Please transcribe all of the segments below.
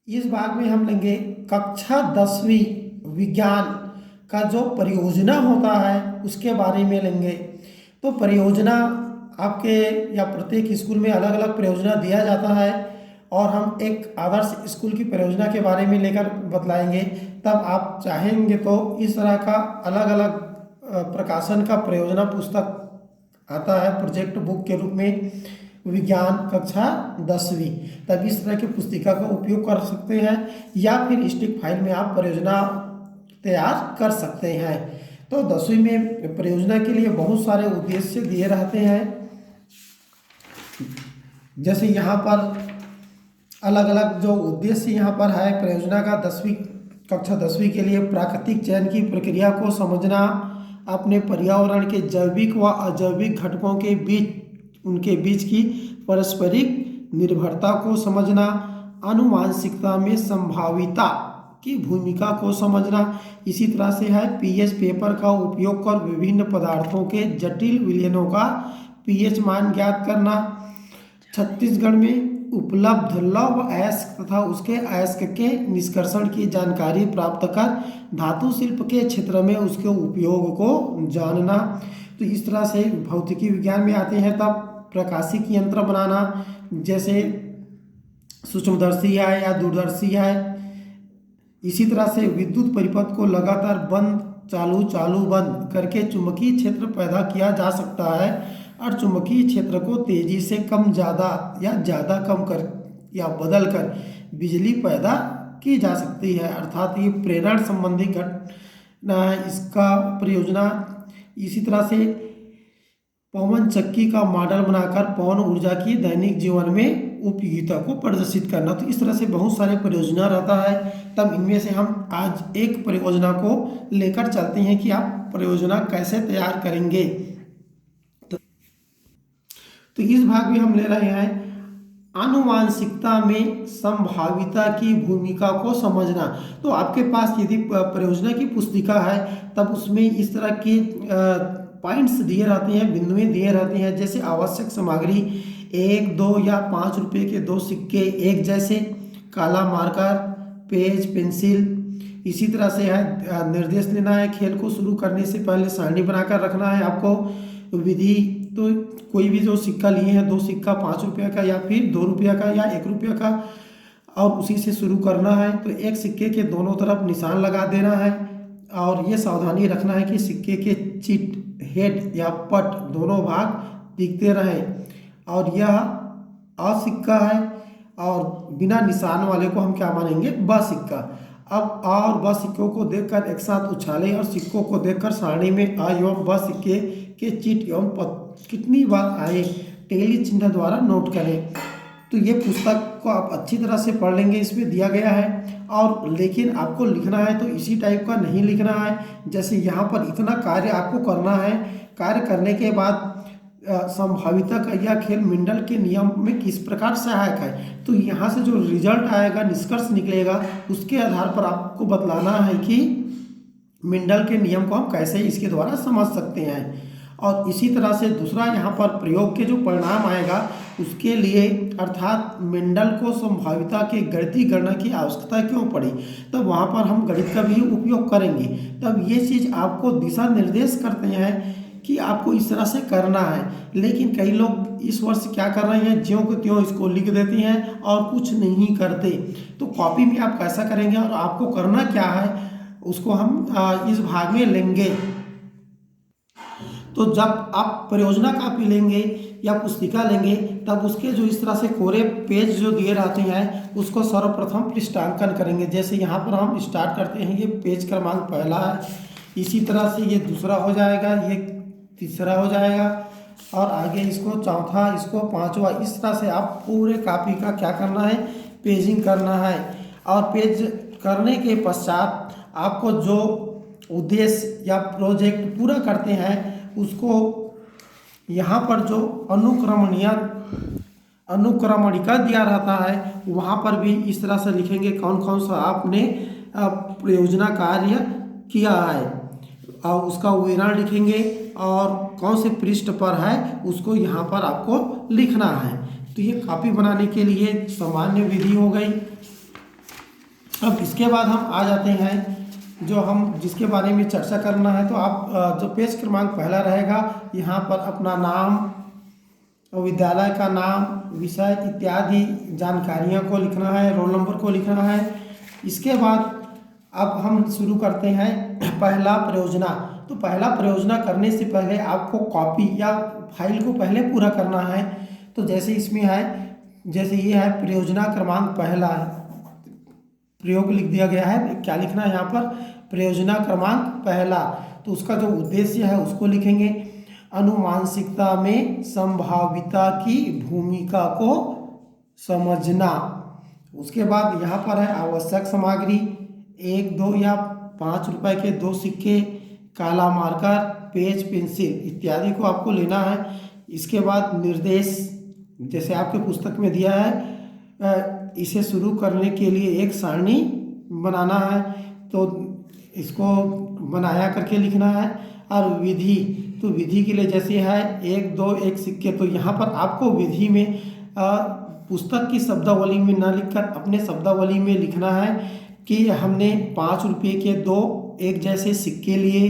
इस भाग में हम लेंगे कक्षा 10वीं विज्ञान का जो परियोजना होता है उसके बारे में लेंगे। तो परियोजना आपके या प्रत्येक स्कूल में अलग अलग परियोजना दिया जाता है और हम एक आदर्श स्कूल की परियोजना के बारे में लेकर बतलाएंगे। तब आप चाहेंगे तो इस तरह का अलग अलग प्रकाशन का परियोजना पुस्तक आता है प्रोजेक्ट बुक के रूप में विज्ञान कक्षा 10वीं। तब इस तरह की पुस्तिका का उपयोग कर सकते हैं या फिर स्टिक फाइल में आप परियोजना तैयार कर सकते हैं। तो 10वीं में परियोजना के लिए बहुत सारे उद्देश्य दिए रहते हैं। जैसे यहाँ पर अलग अलग जो उद्देश्य यहाँ पर है परियोजना का, कक्षा 10वीं के लिए प्राकृतिक चयन की प्रक्रिया को समझना, अपने पर्यावरण के जैविक व अजैविक घटकों के बीच उनके बीच की पारस्परिक निर्भरता को समझना, आनुवांशिकता में संभाविता की भूमिका को समझना। इसी तरह से है पीएच पेपर का उपयोग कर विभिन्न पदार्थों के जटिल विलयनों का पीएच मान ज्ञात करना, छत्तीसगढ़ में उपलब्ध लौह अयस्क तथा उसके अयस्क के निष्कर्षण की जानकारी प्राप्त कर धातु शिल्प के क्षेत्र में उसके उपयोग को जानना। तो इस तरह से भौतिकी विज्ञान में आते हैं तब प्रकाशिक यंत्र बनाना, जैसे सूक्ष्मदर्शी है या दूरदर्शी है। इसी तरह से विद्युत परिपथ को लगातार बंद चालू चालू बंद करके चुंबकीय क्षेत्र पैदा किया जा सकता है और चुंबकीय क्षेत्र को तेजी से कम ज़्यादा या ज़्यादा कम कर या बदल कर बिजली पैदा की जा सकती है, अर्थात ये प्रेरण संबंधी घटना है इसका प्रयोजना। इसी तरह से पवन चक्की का मॉडल बनाकर पवन ऊर्जा की दैनिक जीवन में उपयोगिता को प्रदर्शित करना। तो इस तरह से बहुत सारे परियोजना रहता है। तब इनमें से हम आज एक परियोजना को लेकर चलते हैं कि आप परियोजना कैसे तैयार करेंगे। तो इस भाग में हम ले रहे हैं आनुवांशिकता में संभाविता की भूमिका को समझना। तो आपके पास यदि परियोजना की पुस्तिका है तब उसमें इस तरह के पॉइंट्स दिए रहते हैं, बिंदुएं दिए रहते हैं, जैसे आवश्यक सामग्री 1, 2 या 5 रुपये के 2 सिक्के एक जैसे, काला मार्कर, पेज, पेंसिल। इसी तरह से है निर्देश लेना है, खेल को शुरू करने से पहले सारणी बनाकर रखना है आपको। विधि तो कोई भी जो सिक्का लिए हैं, 2 सिक्का 5 रुपये का या फिर 2 रुपये का या 1 रुपये का, और उसी से शुरू करना है। तो एक सिक्के के दोनों तरफ निशान लगा देना है और ये सावधानी रखना है कि सिक्के के चिट हेड या पट दोनों भाग दिखते रहें। और यह अ सिक्का है और बिना निशान वाले को हम क्या मानेंगे, ब सिक्का। अब आ और ब सिक्कों को देखकर एक साथ उछालें और सिक्कों को देखकर सारणी में आ एवं ब सिक्के के चिट एवं पट कितनी बार आए टेली चिन्ह द्वारा नोट करें। तो ये पुस्तक को आप अच्छी तरह से पढ़ लेंगे, इसमें दिया गया है। और लेकिन आपको लिखना है तो इसी टाइप का नहीं लिखना है। जैसे यहाँ पर इतना कार्य आपको करना है, कार्य करने के बाद संभाविता का यह खेल मिंडल के नियम में किस प्रकार सहायक है। तो यहाँ से जो रिजल्ट आएगा, निष्कर्ष निकलेगा, उसके आधार पर आपको बतलाना है कि मिंडल के नियम को हम कैसे इसके द्वारा समझ सकते हैं। और इसी तरह से दूसरा यहाँ पर प्रयोग के जो परिणाम आएगा उसके लिए, अर्थात मेंडल को संभाविता के गणितीय गणना की आवश्यकता क्यों पड़ी, तब वहाँ पर हम गणित का भी उपयोग करेंगे। तब ये चीज़ आपको दिशा निर्देश करते हैं कि आपको इस तरह से करना है। लेकिन कई लोग इस वर्ष क्या कर रहे हैं, ज्यों को त्यों इसको लिख देते हैं और कुछ नहीं करते। तो कॉपी में आप कैसा करेंगे और आपको करना क्या है उसको हम इस भाग में लेंगे। तो जब आप परियोजना कापी लेंगे या पुस्तिका लेंगे तब उसके जो इस तरह से कोरे पेज जो दिए रहते हैं उसको सर्वप्रथम पृष्ठांकन करेंगे। जैसे यहाँ पर हम स्टार्ट करते हैं, ये पेज क्रमांक पहला है, इसी तरह से ये दूसरा हो जाएगा, ये तीसरा हो जाएगा और आगे इसको चौथा, इसको पांचवा। इस तरह से आप पूरे कॉपी का क्या करना है, पेजिंग करना है। और पेज करने के पश्चात आपको जो उद्देश्य या प्रोजेक्ट पूरा करते हैं उसको यहाँ पर जो अनुक्रमणिका दिया रहता है वहाँ पर भी इस तरह से लिखेंगे कौन कौन सा आपने प्रयोजना कार्य किया है और उसका विवरण लिखेंगे और कौन से पृष्ठ पर है उसको यहाँ पर आपको लिखना है। तो ये कॉपी बनाने के लिए सामान्य विधि हो गई। अब इसके बाद हम आ जाते हैं जो हम जिसके बारे में चर्चा करना है। तो आप जो पेज क्रमांक पहला रहेगा, यहाँ पर अपना नाम और विद्यालय का नाम, विषय इत्यादि जानकारियों को लिखना है, रोल नंबर को लिखना है। इसके बाद अब हम शुरू करते हैं पहला परियोजना। तो पहला परियोजना करने से पहले आपको कॉपी या फाइल को पहले पूरा करना है। तो जैसे इसमें है, जैसे ये है परियोजना क्रमांक पहला है, प्रयोग लिख दिया गया है। क्या लिखना है यहाँ पर? परियोजना क्रमांक पहला। तो उसका जो उद्देश्य है उसको लिखेंगे, अनुमानसिकता में संभाविता की भूमिका को समझना। उसके बाद यहाँ पर है आवश्यक सामग्री, 1, 2 या 5 रुपए के 2 सिक्के, काला मार्कर, पेज, पेंसिल इत्यादि को आपको लेना है। इसके बाद निर्देश, जैसे आपके पुस्तक में दिया है, इसे शुरू करने के लिए एक सारणी बनाना है, तो इसको बनाया करके लिखना है। और विधि, तो विधि के लिए जैसे है 1, 2, 1 सिक्के, तो यहाँ पर आपको विधि में पुस्तक की शब्दावली में न लिखकर अपने शब्दावली में लिखना है कि हमने 5 रुपये के 2 एक जैसे सिक्के लिए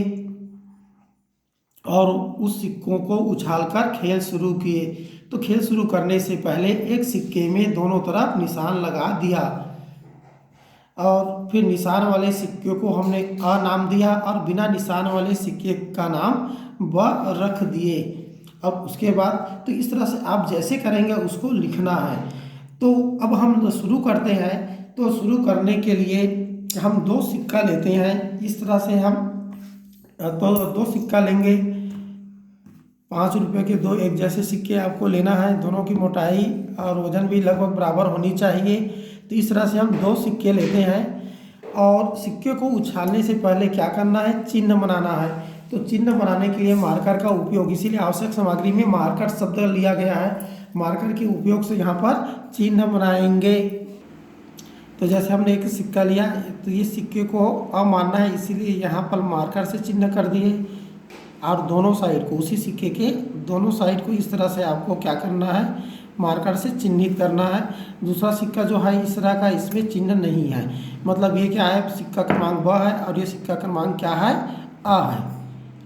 और उस सिक्कों को उछालकर खेल शुरू किए। तो खेल शुरू करने से पहले एक सिक्के में दोनों तरफ निशान लगा दिया और फिर निशान वाले सिक्के को हमने अ नाम दिया और बिना निशान वाले सिक्के का नाम ब रख दिए। अब उसके बाद तो इस तरह से आप जैसे करेंगे उसको लिखना है। तो अब हम शुरू करते हैं। तो शुरू करने के लिए हम 2 सिक्का लेते हैं। इस तरह से हम तो 2 सिक्का लेंगे, 5 रुपये के 2 एक जैसे सिक्के आपको लेना है। दोनों की मोटाई और वजन भी लगभग बराबर होनी चाहिए। तो इस तरह से हम 2 सिक्के लेते हैं और सिक्के को उछालने से पहले क्या करना है? चिन्ह बनाना है। तो चिन्ह बनाने के लिए मार्कर का उपयोग, इसीलिए आवश्यक सामग्री में मार्कर शब्द लिया गया है। मार्कर के उपयोग से यहाँ पर चिन्ह बनाएंगे। तो जैसे हमने एक सिक्का लिया, तो ये सिक्के को अ मानना है, इसीलिए यहाँ पर मार्कर से चिन्ह कर दिए और दोनों साइड को, उसी सिक्के के दोनों साइड को इस तरह से आपको क्या करना है? मार्कर से चिन्हित करना है। दूसरा सिक्का जो है इस तरह का, इसमें चिन्ह नहीं है, मतलब ये क्या है? सिक्का क्रमांक ब है और ये सिक्का क्रमांक क्या है? आ है।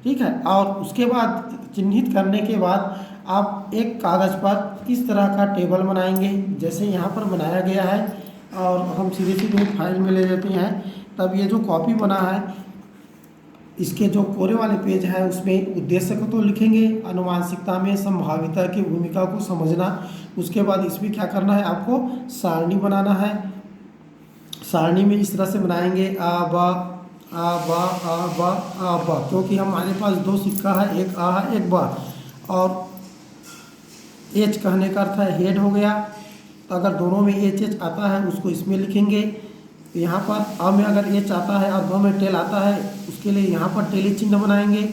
ठीक है। और उसके बाद चिन्हित करने के बाद आप एक कागज़ पर इस तरह का टेबल बनाएंगे जैसे यहाँ पर बनाया गया है, और हम सीधे सीधे फाइल में ले लेते हैं। तब ये जो कॉपी बना है, इसके जो कोरे वाले पेज है उसमें उद्देश्य को तो लिखेंगे, अनुमानसिकता में संभाविता की भूमिका को समझना। उसके बाद इसमें क्या करना है? आपको सारणी बनाना है। सारणी में इस तरह से बनाएंगे आ बा आ बा आ बा आ बा, क्योंकि हमारे पास 2 सिक्का है, एक आ है एक बा। और एच कहने का अर्थ है हेड हो गया, तो अगर दोनों में एच एच आता है उसको इसमें लिखेंगे। तो यहाँ पर अ में अगर एच आता है और ब में टेल आता है, उसके लिए यहाँ पर टेली चिन्ह बनाएंगे।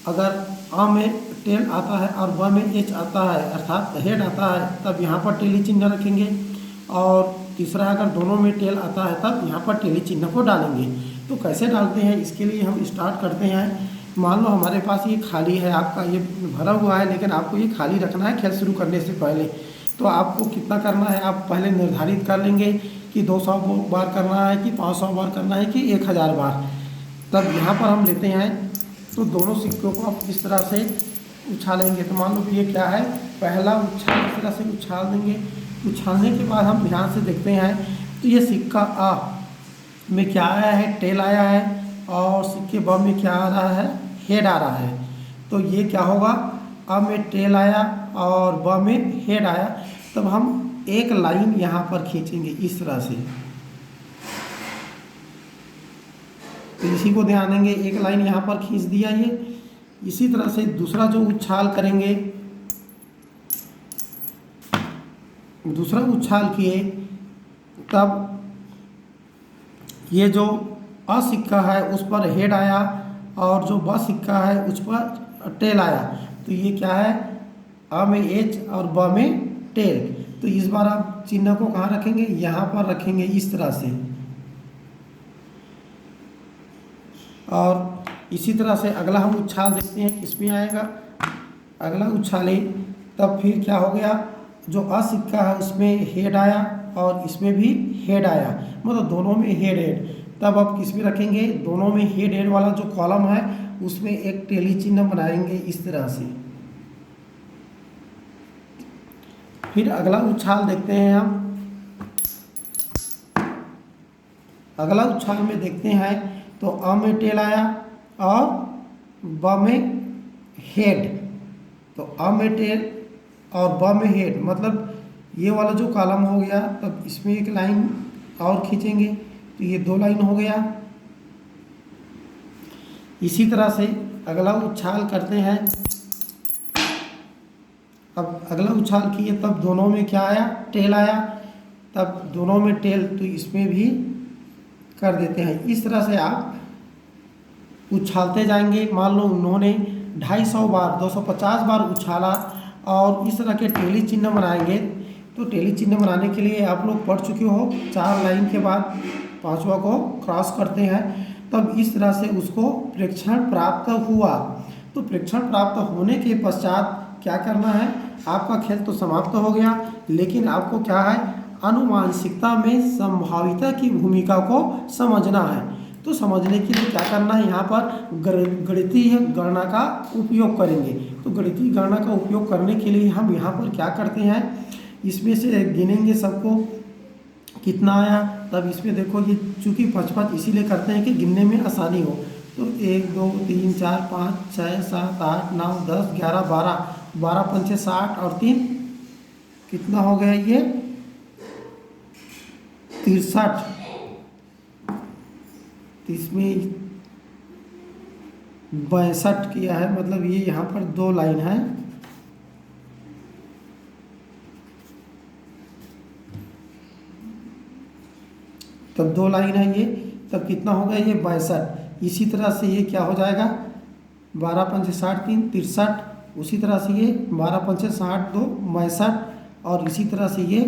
अगर अ में टेल आता है और ब में एच आता है अर्थात हेड आता है, तब यहाँ पर टेली चिन्ह रखेंगे। और तीसरा, अगर दोनों में टेल आता है तब यहाँ पर टेली चिन्ह को डालेंगे। तो कैसे डालते हैं इसके लिए हम स्टार्ट करते हैं। मान लो हमारे पास ये खाली है, आपका ये भरा हुआ है, लेकिन आपको ये खाली रखना है खेल शुरू करने से पहले। तो आपको कितना करना है? आप पहले निर्धारित कर लेंगे कि 200 बार करना है कि 500 बार करना है कि 1000 बार। तब यहाँ पर हम लेते हैं, तो दोनों सिक्कों को आप इस तरह से उछालेंगे। तो मान लो कि ये क्या है? पहला उछाल, इस तरह से उछाल देंगे। उछालने के बाद हम ध्यान से देखते हैं, तो ये सिक्का आ में क्या आया है? टेल आया है। और सिक्के ब में क्या आ रहा है? हेड आ रहा है। तो ये क्या होगा? अ में टेल आया और ब में हेड आया। तब हम एक लाइन यहाँ पर खींचेंगे इस तरह से। तो इसी को ध्यान देंगे, एक लाइन यहाँ पर खींच दिया ये। इसी तरह से दूसरा जो उछाल करेंगे, दूसरा उछाल किए, तब ये जो अ सिक्का है उस पर हेड आया और जो ब सिक्का है उस पर टेल आया। तो ये क्या है? अ में एच और ब में टेल। तो इस बार आप चिन्ह को कहाँ रखेंगे? यहाँ पर रखेंगे इस तरह से। और इसी तरह से अगला हम उछाल देखते हैं किसमें आएगा। अगला उछाले, तब फिर क्या हो गया? जो अ सिक्का है उसमें हेड आया और इसमें भी हेड आया, मतलब दोनों में हेड हेड। तब आप किस में रखेंगे, दोनों में हेड हेड वाला जो कॉलम है उसमें एक टेली चिन्ह बनाएंगे इस तरह से। फिर अगला उछाल देखते हैं हम। अगला उछाल में देखते हैं तो अ में टेल आया और ब में हेड। तो अ में टेल और ब में हेड, मतलब ये वाला जो कॉलम हो गया, तब इसमें एक लाइन और खींचेंगे तो ये 2 लाइन हो गया। इसी तरह से अगला उछाल करते हैं। अब अगला उछाल किए तब दोनों में क्या आया, टेल आया, तब दोनों में टेल, तो इसमें भी कर देते हैं। इस तरह से आप उछालते जाएंगे। मान लो उन्होंने 250 बार 250 बार उछाला और इस तरह के टेली चिन्ह बनाएंगे। तो टेली चिन्ह बनाने के लिए आप लोग पढ़ चुके हो, 4 लाइन के बाद 5वां को क्रॉस करते हैं, तब इस तरह से उसको प्रेक्षण प्राप्त हुआ। तो प्रेक्षण प्राप्त होने के पश्चात क्या करना है, आपका खेल तो समाप्त हो गया, लेकिन आपको क्या है, आनुवांशिकता में संभाविता की भूमिका को समझना है। तो समझने के लिए क्या करना है, यहाँ पर गणितीय गणना का उपयोग करेंगे। तो गणितीय गणना का उपयोग करने के लिए हम यहाँ पर क्या करते हैं, इसमें से गिनेंगे सबको कितना आया। तब इसमें देखो ये चूँकि 5 इसीलिए करते हैं कि गिनने में आसानी हो। तो 1 2 3 4 5 6 7 8 9 10 11 12 12 पंचे 60 और 3 कितना हो गया, ये 63। इसमें 62 किया है, मतलब ये यहाँ पर 2 लाइन है। तब 2 लाइन है ये, तब कितना होगा, ये 62। इसी तरह से ये क्या हो जाएगा, 12 पंचे 60 3 63। उसी तरह से ये 12 पंचे 60 2 62, और इसी तरह से ये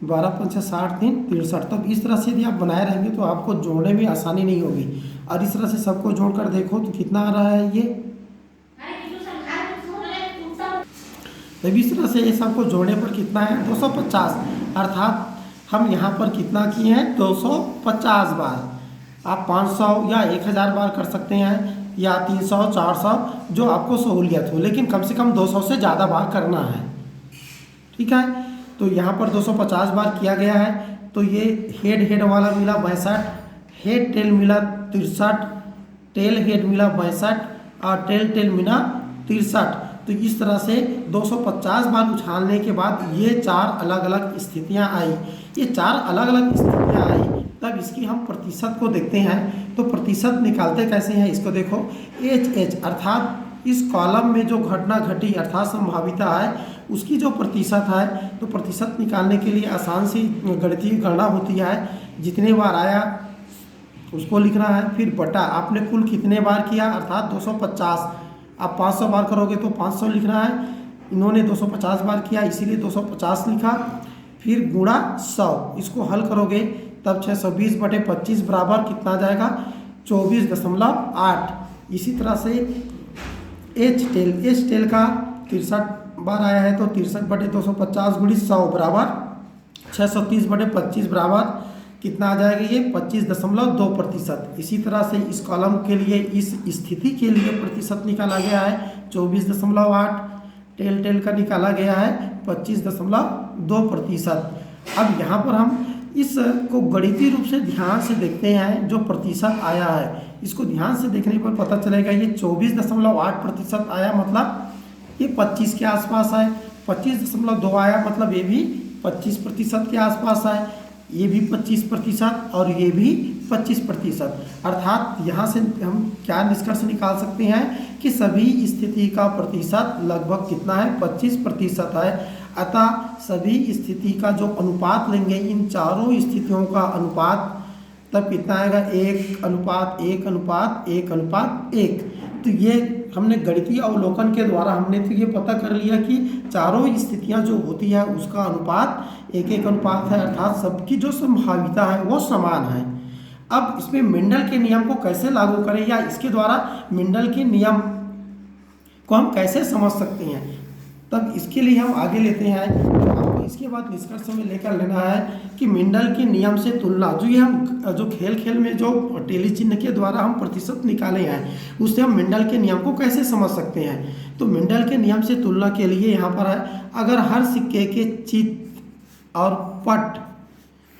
12 पंचे 60 3 63। तब इस तरह से यदि आप बनाए रहेंगे तो आपको जोड़ने में आसानी नहीं होगी। और इस तरह से सबको जोड़कर देखो तो कितना आ रहा है ये। तब इस तरह से ये सबको जोड़ने पर कितना है, 250। अर्थात हम यहाँ पर कितना किए हैं, 250 बार। आप 500 या 1000 बार कर सकते हैं, या 300 400, जो आपको सहूलियत हो, लेकिन कम से कम 200 से ज़्यादा बार करना है। ठीक है, तो यहाँ पर 250 बार किया गया है। तो ये हेड हेड वाला मिला 62, हेड टेल मिला 63, टेल हेड मिला 62 और टेल टेल मिला 63। तो इस तरह से 250 बार उछालने के बाद ये 4 अलग अलग स्थितियाँ आई। ये 4 अलग अलग स्थितियाँ आई, तब इसकी हम प्रतिशत को देखते हैं। तो प्रतिशत निकालते कैसे हैं, इसको देखो। एच अर्थात इस कॉलम में जो घटना घटी अर्थात संभाविता है उसकी जो प्रतिशत है, तो प्रतिशत निकालने के लिए आसान सी गणितीय गणना होती है। जितने बार आया उसको लिखना है, फिर बटा आपने कुल कितने बार किया अर्थात 250। आप 500 बार करोगे तो 500 लिखना है, इन्होंने 250 बार किया इसीलिए 250 लिखा। फिर गुणा 100, इसको हल करोगे तब 620 बटे 25 बराबर कितना आ जाएगा, 24.8। इसी तरह से एच टेल का 63 बार आया है, तो 63 बटे 250 गुणित 100 बराबर 630 बटे 25 बराबर कितना आ जाएगा, ये 25.2%। इसी तरह से इस कॉलम के लिए इस स्थिति के लिए प्रतिशत निकाला गया है 24.8, टेल का निकाला गया है 25.2%। अब यहाँ पर हम इसको गणितीय रूप से ध्यान से देखते हैं। जो प्रतिशत आया है इसको ध्यान से देखने पर पता चलेगा, ये 24.8% आया, मतलब ये 25 के आसपास है। 25.2 आया, मतलब ये भी 25% के आसपास है। ये भी 25% और ये भी 25%। अर्थात यहाँ से हम क्या निष्कर्ष निकाल सकते हैं कि सभी स्थिति का प्रतिशत लगभग कितना है, 25% है। अतः सभी स्थिति का जो अनुपात लेंगे, इन चारों स्थितियों का अनुपात तब कितना आएगा, 1:1:1:1:1। तो ये हमने गणितीय अवलोकन के द्वारा हमने तो ये पता कर लिया कि चारों स्थितियां जो होती है उसका अनुपात 1:1 अनुपात है, अर्थात सबकी जो संभाविता है वो समान है। अब इसमें मेंडल के नियम को कैसे लागू करें, या इसके द्वारा मेंडल के नियम को हम कैसे समझ सकते हैं, तब इसके लिए हम आगे लेते हैं। तो आपको इसके बाद निष्कर्ष में लेकर लेना है कि मेंडल के नियम से तुलना, जो ये हम जो खेल में जो टेली चिन्ह के द्वारा हम प्रतिशत निकाले हैं, उससे हम मेंडल के नियम को कैसे समझ सकते हैं। तो मेंडल के नियम से तुलना के लिए यहाँ पर है, अगर हर सिक्के के चित्त और पट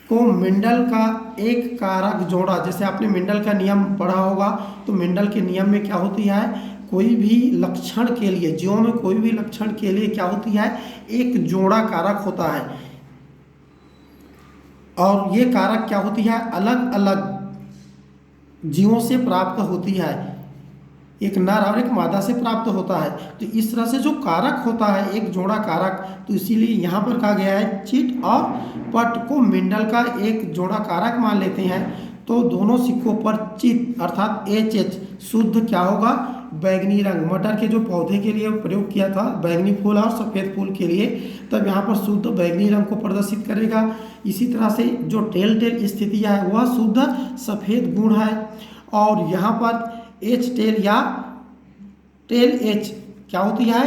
को मेंडल का एक कारक जोड़ा, जैसे आपने मेंडल का नियम पढ़ा होगा, तो मेंडल के नियम में क्या होती है, कोई भी लक्षण के लिए, जीवों में कोई भी लक्षण के लिए क्या होती है, एक जोड़ा कारक होता है, और ये कारक क्या होती है, अलग अलग जीवों से प्राप्त होती है, एक नर और एक मादा से प्राप्त होता है। तो इस तरह से जो कारक होता है एक जोड़ा कारक, तो इसीलिए यहाँ पर कहा गया है चिट और पट को मेंडल का एक जोड़ा कारक मान लेते हैं। तो दोनों सिक्कों पर चित अर्थात HH शुद्ध क्या होगा, बैगनी रंग, मटर के जो पौधे के लिए प्रयोग किया था बैगनी फूल और सफ़ेद फूल के लिए, तब यहाँ पर शुद्ध बैगनी रंग को प्रदर्शित करेगा। इसी तरह से जो टेल स्थितियाँ है वह शुद्ध सफ़ेद गुण है, और यहाँ पर H टेल या टेल H क्या होती है,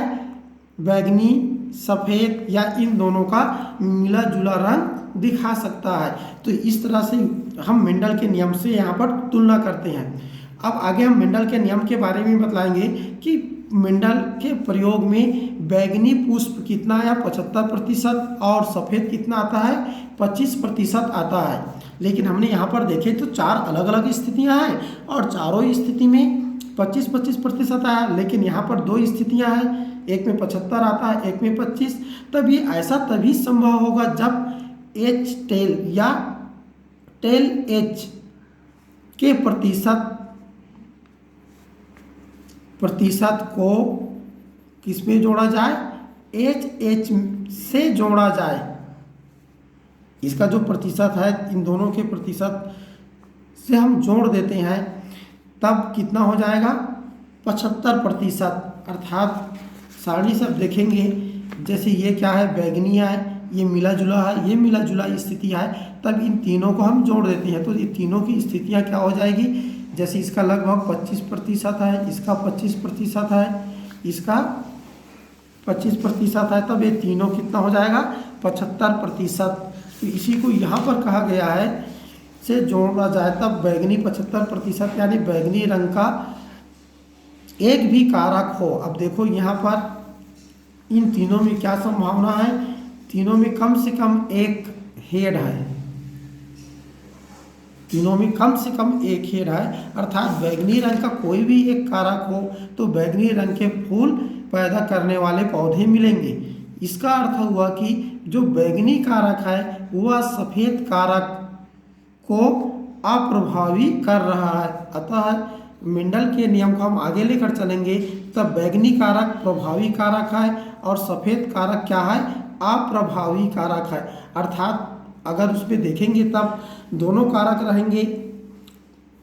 बैगनी सफ़ेद या इन दोनों का मिला जुला रंग दिखा सकता है। तो इस तरह से हम मेंडल के नियम से यहाँ पर तुलना करते हैं। अब आगे हम मेंडल के नियम के बारे में बतलाएंगे कि मेंडल के प्रयोग में बैगनी पुष्प कितना या 75% और सफ़ेद कितना आता है, 25% आता है। लेकिन हमने यहाँ पर देखे तो 4 अलग अलग स्थितियाँ हैं और चारों स्थिति में 25% आया, लेकिन यहाँ पर 2 स्थितियाँ हैं, एक में 75 आता है, एक में 25। तब ये ऐसा तभी संभव होगा जब H टेल या टेल H के प्रतिशत को किस में जोड़ा जाए, HH से जोड़ा जाए। इसका जो प्रतिशत है इन दोनों के प्रतिशत से हम जोड़ देते हैं, तब कितना हो जाएगा, 75%। अर्थात सारणी सब देखेंगे, जैसे ये क्या है, बैगनी है, ये मिला जुला है, ये मिला जुला स्थिति है, तब इन तीनों को हम जोड़ देते हैं। तो ये तीनों की स्थितियाँ क्या हो जाएगी, जैसे इसका लगभग 25% है, इसका 25% है, इसका 25% है, तब ये तीनों कितना हो जाएगा, 75%। तो इसी को यहाँ पर कहा गया है से जोड़ा जाए तब बैगनी 75% यानी बैगनी रंग का एक भी कारक हो। अब देखो यहाँ पर इन तीनों में क्या संभावना है, तीनों में कम से कम एक हेड है, तीनों में कम से कम एक हेड है। अर्थात बैगनी रंग का कोई भी एक कारक हो तो बैगनी रंग के फूल पैदा करने वाले पौधे मिलेंगे। इसका अर्थ हुआ कि जो बैगनी कारक है वह सफ़ेद कारक को अप्रभावी कर रहा है। अतः मेंडल के नियम को हम आगे लेकर चलेंगे, तब बैगनी कारक प्रभावी कारक है और सफ़ेद कारक क्या है, अप्रभावी कारक है। अर्थात अगर उस पर देखेंगे तब दोनों कारक रहेंगे,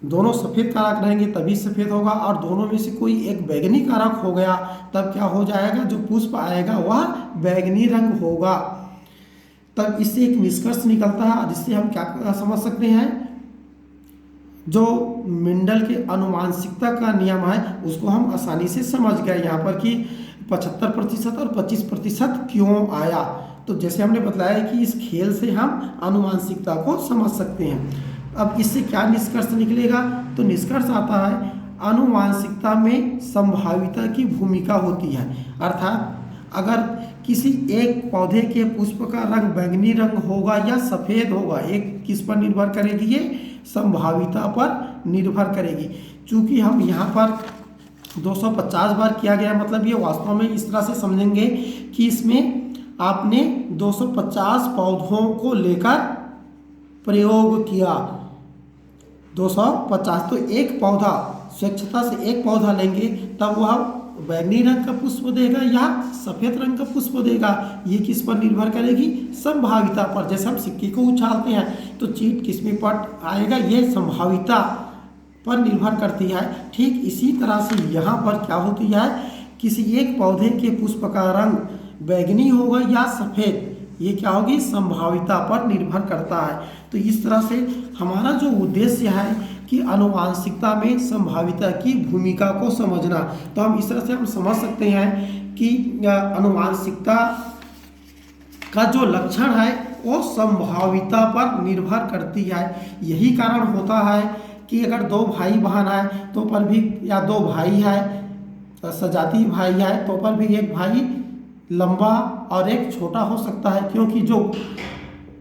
दोनों सफ़ेद कारक रहेंगे तभी सफ़ेद होगा, और दोनों में से कोई एक बैगनी कारक हो गया तब क्या हो जाएगा, जो पुष्प आएगा वह बैगनी रंग होगा। तब इससे एक निष्कर्ष निकलता है, जिससे हम क्या समझ सकते हैं, जो मेंडल के अनुवांशिकता का नियम है उसको हम आसानी से समझ गए यहाँ पर कि 75% और 25% क्यों आया। तो जैसे हमने बताया कि इस खेल से हम अनुवांशिकता को समझ सकते हैं। अब इससे क्या निष्कर्ष निकलेगा, तो निष्कर्ष आता है अनुवांशिकता में संभाविता की भूमिका होती है। अर्थात अगर किसी एक पौधे के पुष्प का रंग बैंगनी रंग होगा या सफ़ेद होगा, एक किस पर निर्भर करेगी, ये संभाविता पर निर्भर करेगी। चूँकि हम यहाँ पर 250 बार किया गया, मतलब ये वास्तव में इस तरह से समझेंगे कि इसमें आपने 250 पौधों को लेकर प्रयोग किया, 250। तो एक पौधा स्वेच्छता से एक पौधा लेंगे तब वह बैंगनी रंग का पुष्प देगा या सफ़ेद रंग का पुष्प देगा, ये किस पर निर्भर करेगी, संभाविता पर। जैसे हम सिक्के को उछालते हैं तो चीट किस में पट आएगा, ये संभाविता पर निर्भर करती है। ठीक इसी तरह से यहाँ पर क्या होती है, किसी एक पौधे के पुष्प का रंग बैंगनी होगा या सफ़ेद, ये क्या होगी, संभाविता पर निर्भर करता है। तो इस तरह से हमारा जो उद्देश्य है कि अनुवांशिकता में संभाविता की भूमिका को समझना, तो हम इस तरह से हम समझ सकते हैं कि अनुवांशिकता का जो लक्षण है वो संभाविता पर निर्भर करती है। यही कारण होता है कि अगर दो भाई बहन है तो पर भी, या दो भाई है सजातीय भाई है तो पर भी एक भाई लंबा और एक छोटा हो सकता है, क्योंकि जो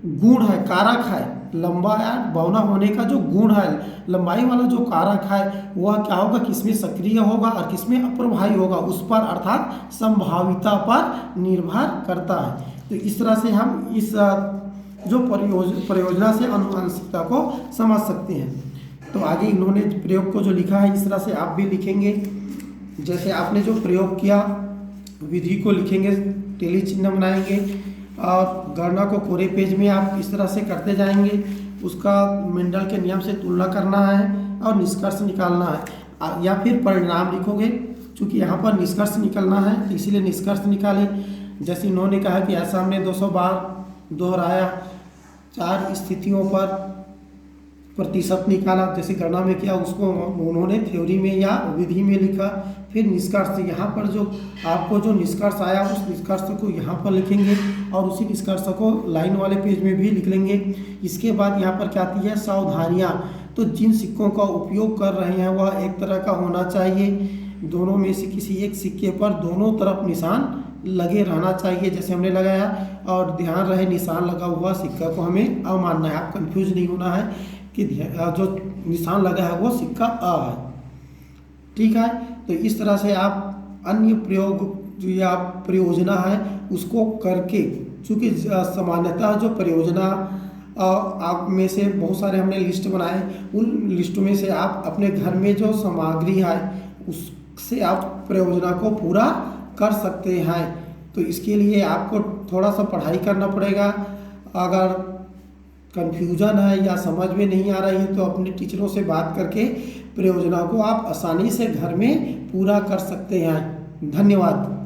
गुण है, कारक है, लंबा या बौना होने का जो गुण है, लंबाई वाला जो कारक है वह क्या होगा, किसमें सक्रिय होगा और किसमें अप्रभावी होगा, उस पर अर्थात संभाविता पर निर्भर करता है। तो इस तरह से हम इस जो प्रयोजना से आनुवंशिकता को समझ सकते हैं। तो आगे इन्होंने प्रयोग को जो लिखा है इस तरह से आप भी लिखेंगे। जैसे आपने जो प्रयोग किया विधि को लिखेंगे, टेली चिन्ह बनाएंगे और गणना को कोरे पेज में आप इस तरह से करते जाएंगे। उसका मेंडल के नियम से तुलना करना है और निष्कर्ष निकालना है, या फिर परिणाम लिखोगे। चूँकि यहाँ पर निष्कर्ष निकलना है तो इसीलिए निष्कर्ष निकालें। जैसे इन्होंने कहा कि ऐसा हमने 200 बार दोहराया, 4 स्थितियों पर प्रतिशत निकाला, जैसे गणना में किया उसको उन्होंने थ्योरी में या विधि में लिखा। फिर निष्कर्ष, यहाँ पर जो आपको जो निष्कर्ष आया उस निष्कर्ष को यहाँ पर लिखेंगे और उसी निष्कर्ष को लाइन वाले पेज में भी लिख लेंगे। इसके बाद यहाँ पर क्या आती है, सावधानियाँ। तो जिन सिक्कों का उपयोग कर रहे हैं वह एक तरह का होना चाहिए, दोनों में से किसी एक सिक्के पर दोनों तरफ निशान लगे रहना चाहिए जैसे हमने लगाया, और ध्यान रहे निशान लगा हुआ सिक्का को हमें अ मानना है। आप कंफ्यूज नहीं होना है कि जो निशान लगा है वो सिक्का अ है, ठीक है। तो इस तरह से आप अन्य प्रयोग जो या प्रयोजना है उसको करके, चूँकि सामान्यतः जो प्रयोजना आप में से बहुत सारे हमने लिस्ट बनाए, उन लिस्ट में से आप अपने घर में जो सामग्री है उससे आप प्रयोजना को पूरा कर सकते हैं। तो इसके लिए आपको थोड़ा सा पढ़ाई करना पड़ेगा। अगर कन्फ्यूजन है या समझ में नहीं आ रही है तो अपने टीचरों से बात करके प्रयोजना को आप आसानी से घर में पूरा कर सकते हैं। धन्यवाद।